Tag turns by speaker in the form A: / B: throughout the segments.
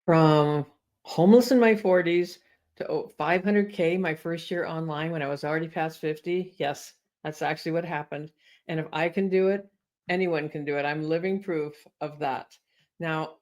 A: From homeless in my 40s to 500K my first year online when I was already past 50. Yes, that's actually what happened. And if I can do it, anyone can do it. I'm living proof of that. Now,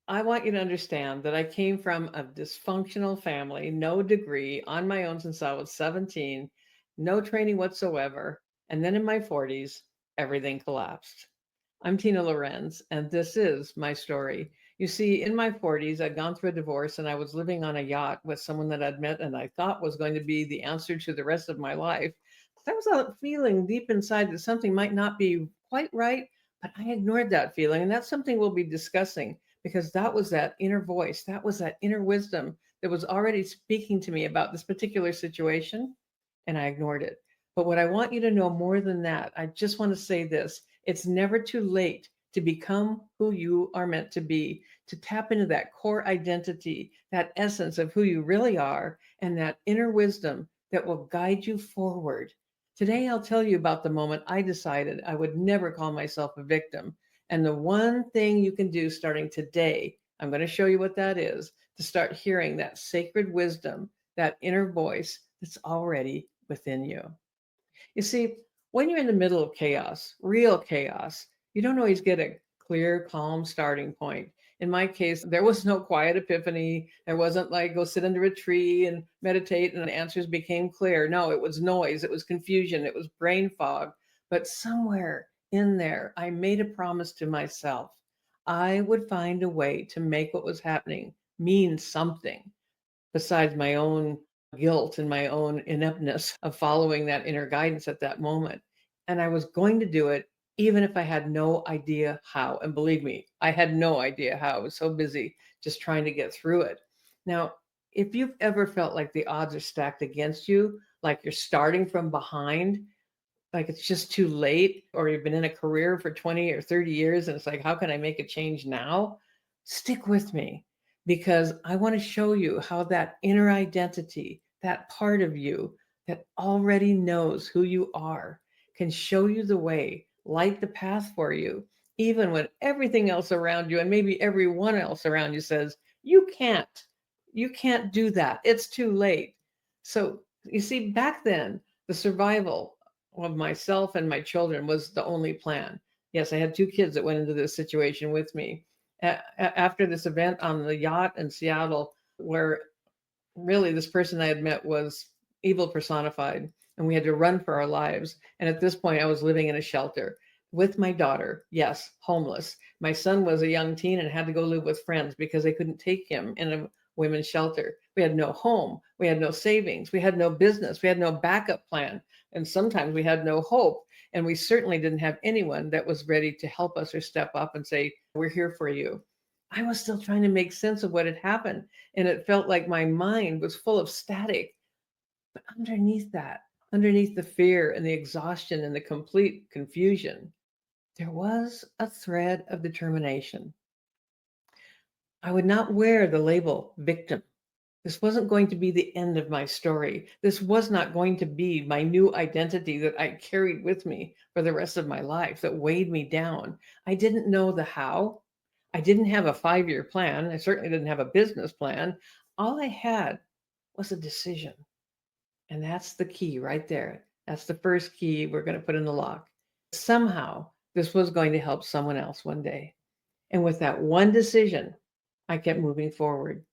A: I want you to understand that I came from a dysfunctional family, no degree, on my own since I was 17, no training whatsoever. And then in my 40s, everything collapsed. I'm Tina Lorenz, and this is my story. You see, in my 40s, I'd gone through a divorce and I was living on a yacht with someone that I'd met and I thought was going to be the answer to the rest of my life. There was a feeling deep inside that something might not be quite right, but I ignored that feeling. And that's something we'll be discussing because that was that inner voice, that was that inner wisdom that was already speaking to me about this particular situation, and I ignored it. But what I want you to know more than that, I just want to say this: it's never too late to become who you are meant to be, to tap into that core identity, that essence of who you really are, and that inner wisdom that will guide you forward. Today, I'll tell you about the moment I decided I would never call myself a victim. And the one thing you can do starting today, I'm going to show you what that is, to start hearing that sacred wisdom, that inner voice that's already within you. You see, when you're in the middle of chaos, real chaos, you don't always get a clear, calm starting point. In my case, there was no quiet epiphany. There wasn't like go sit under a tree and meditate and the answers became clear. No, it was noise, it was confusion, it was brain fog. But somewhere in there, I made a promise to myself. I would find a way to make what was happening mean something besides my own guilt and my own ineptness of following that inner guidance at that moment. And I was going to do it even if I had no idea how. And believe me, I had no idea how. I was so busy just trying to get through it. Now, if you've ever felt like the odds are stacked against you, like you're starting from behind, like it's just too late, or you've been in a career for 20 or 30 years and it's like, how can I make a change now? Stick with me because I want to show you how that inner identity, that part of you that already knows who you are, can show you the way, light the path for you, even when everything else around you and maybe everyone else around you says, you can't do that. It's too late. So you see, back then, the survival of myself and my children was the only plan. Yes, I had two kids that went into this situation with me. After this event on the yacht in Seattle, where really this person I had met was evil personified, and we had to run for our lives. And at this point, I was living in a shelter with my daughter. Yes, homeless. My son was a young teen and had to go live with friends because they couldn't take him in a women's shelter. We had no home. We had no savings. We had no business. We had no backup plan. And sometimes we had no hope. And we certainly didn't have anyone that was ready to help us or step up and say, we're here for you. I was still trying to make sense of what had happened. And it felt like my mind was full of static. But underneath that, underneath the fear and the exhaustion and the complete confusion, there was a thread of determination. I would not wear the label victim. This wasn't going to be the end of my story. This was not going to be my new identity that I carried with me for the rest of my life that weighed me down. I didn't know the how. I didn't have a 5 year plan. I certainly didn't have a business plan. All I had was a decision. And that's the key right there. That's the first key we're going to put in the lock. Somehow, this was going to help someone else one day. And with that one decision, I kept moving forward,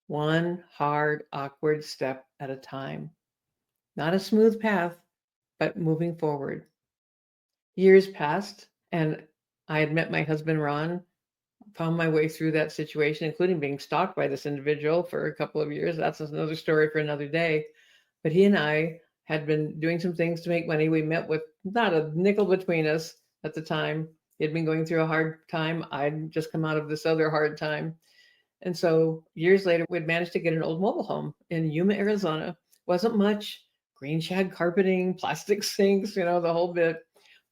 A: one hard, awkward step at a time. Not a smooth path, but moving forward. Years passed, and I had met my husband, Ron, found my way through that situation, including being stalked by this individual for a couple of years. That's another story for another day. But he and I had been doing some things to make money. We met with not a nickel between us at the time. He had been going through a hard time. I'd just come out of this other hard time. And so years later, we'd managed to get an old mobile home in Yuma, Arizona. Wasn't much, green shag carpeting, plastic sinks, the whole bit.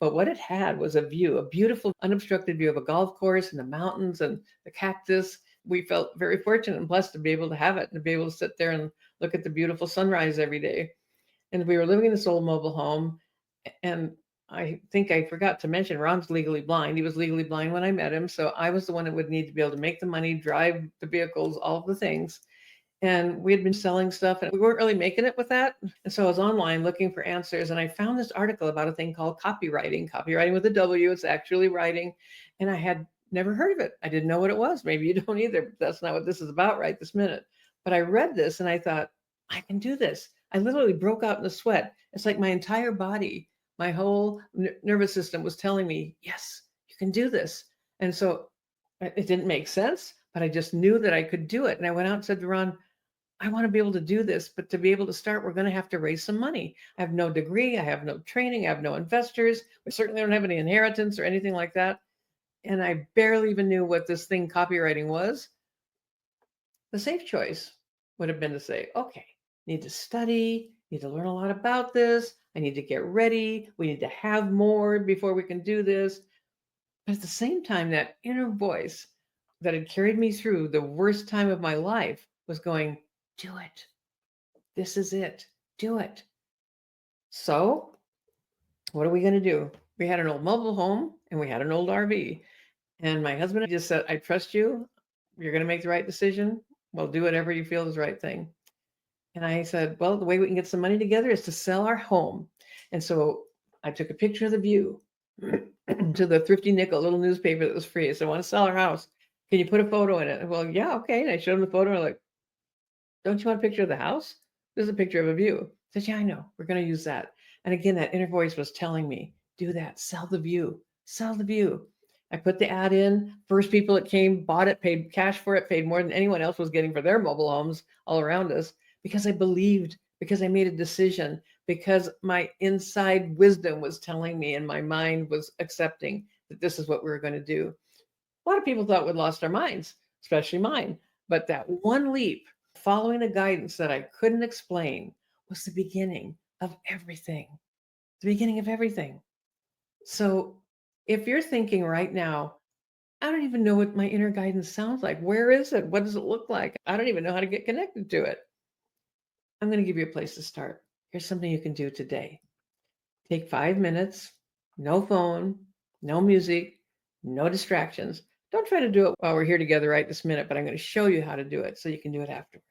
A: But what it had was a view, a beautiful, unobstructed view of a golf course and the mountains and the cactus. We felt very fortunate and blessed to be able to have it and to be able to sit there and look at the beautiful sunrise every day. And we were living in this old mobile home. And I think I forgot to mention Ron's legally blind. He was legally blind when I met him. So I was the one that would need to be able to make the money, drive the vehicles, all of the things. And we had been selling stuff and we weren't really making it with that. And so I was online looking for answers and I found this article about a thing called copywriting with a W. It's actually writing. And I had never heard of it. I didn't know what it was. Maybe you don't either. But that's not what this is about right this minute. But I read this and I thought, I can do this. I literally broke out in a sweat. It's like my entire body, my whole nervous system was telling me, yes, you can do this. And so it didn't make sense, but I just knew that I could do it. And I went out and said to Ron, I want to be able to do this, but to be able to start, we're going to have to raise some money. I have no degree. I have no training. I have no investors. We certainly don't have any inheritance or anything like that. And I barely even knew what this thing copywriting was. The safe choice would have been to say, okay, need to study, need to learn a lot about this. I need to get ready. We need to have more before we can do this. But at the same time, that inner voice that had carried me through the worst time of my life was going, do it. This is it. Do it. So, what are we going to do? We had an old mobile home and we had an old RV. And my husband just said, I trust you. You're going to make the right decision. Well, do whatever you feel is the right thing. And I said, well, the way we can get some money together is to sell our home. And so I took a picture of the view to the Thrifty Nickel, little newspaper that was free. I said, I want to sell our house. Can you put a photo in it? Well, yeah, okay. And I showed him the photo. And I'm like, don't you want a picture of the house? There's a picture of a view. I said, yeah, I know. We're going to use that. And again, that inner voice was telling me, do that. Sell the view. Sell the view. I put the ad in. First people that came bought it, paid cash for it, paid more than anyone else was getting for their mobile homes all around us because I believed, because I made a decision, because my inside wisdom was telling me and my mind was accepting that this is what we were going to do. A lot of people thought we'd lost our minds, especially mine. But that one leap, following a guidance that I couldn't explain, was the beginning of everything. The beginning of everything. So if you're thinking right now, I don't even know what my inner guidance sounds like. Where is it? What does it look like? I don't even know how to get connected to it. I'm going to give you a place to start. Here's something you can do today. Take 5 minutes, no phone, no music, no distractions. Don't try to do it while we're here together right this minute, but I'm going to show you how to do it so you can do it afterwards.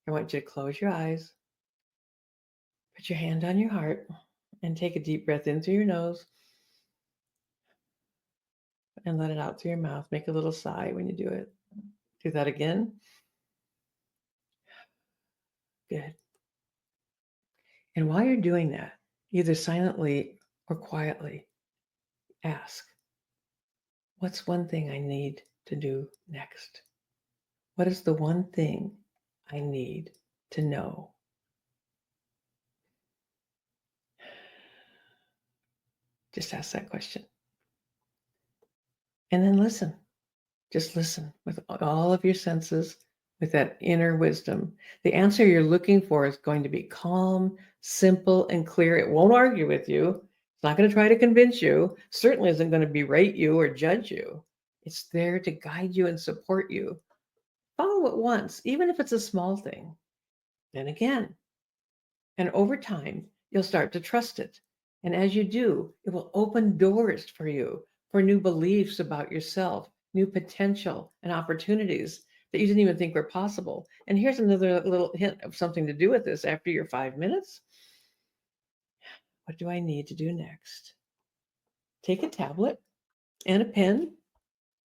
A: I want you to close your eyes, put your hand on your heart, and take a deep breath in through your nose and let it out through your mouth. Make a little sigh when you do it. Do that again. Good. And while you're doing that, either silently or quietly, ask, what's one thing I need to do next? What is the one thing I need to know? Just ask that question. And then listen. Just listen with all of your senses, with that inner wisdom. The answer you're looking for is going to be calm, simple, and clear. It won't argue with you. It's not going to try to convince you. Certainly isn't going to berate you or judge you. It's there to guide you and support you. Follow it once, even if it's a small thing. Then again. And over time, you'll start to trust it. And as you do, it will open doors for you for new beliefs about yourself, new potential and opportunities that you didn't even think were possible. And here's another little hint of something to do with this. After your 5 minutes, what do I need to do next? Take a tablet and a pen.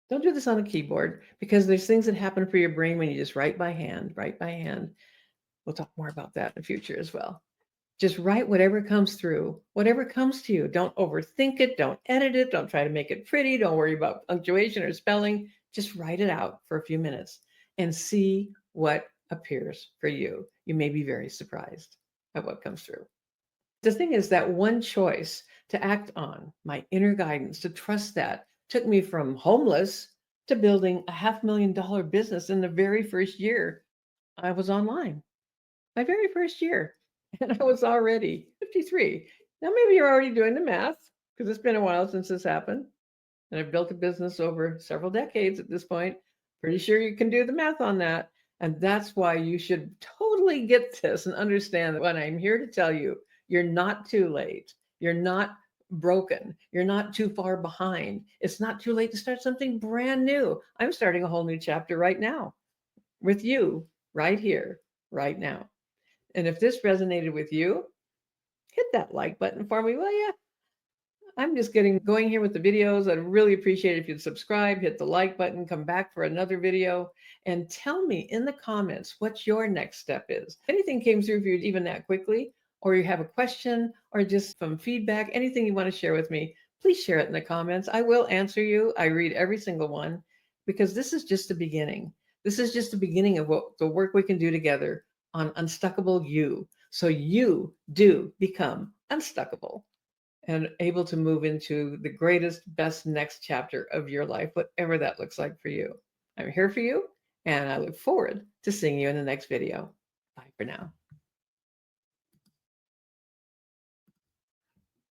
A: Don't do this on a keyboard because there's things that happen for your brain when you just write by hand, write by hand. We'll talk more about that in the future as well. Just write whatever comes through, whatever comes to you. Don't overthink it. Don't edit it. Don't try to make it pretty. Don't worry about punctuation or spelling. Just write it out for a few minutes and see what appears for you. You may be very surprised at what comes through. The thing is that one choice to act on, my inner guidance, to trust that, took me from homeless to building a $500,000 business in the very first year I was online. My very first year. And I was already 53. Now, maybe you're already doing the math because it's been a while since this happened. And I've built a business over several decades at this point. Pretty sure you can do the math on that. And that's why you should totally get this and understand that when I'm here to tell you, you're not too late. You're not broken. You're not too far behind. It's not too late to start something brand new. I'm starting a whole new chapter right now with you, right here, right now. And if this resonated with you, hit that like button for me, will you? I'm just getting going here with the videos. I'd really appreciate it if you'd subscribe, hit the like button, come back for another video, and tell me in the comments what your next step is. If anything came through for you even that quickly, or you have a question, or just some feedback, anything you want to share with me, please share it in the comments. I will answer you. I read every single one because this is just the beginning. This is just the beginning of what the work we can do together on Unstuckable You. So you do become unstuckable and able to move into the greatest, best next chapter of your life, whatever that looks like for you. I'm here for you, and I look forward to seeing you in the next video. Bye for now.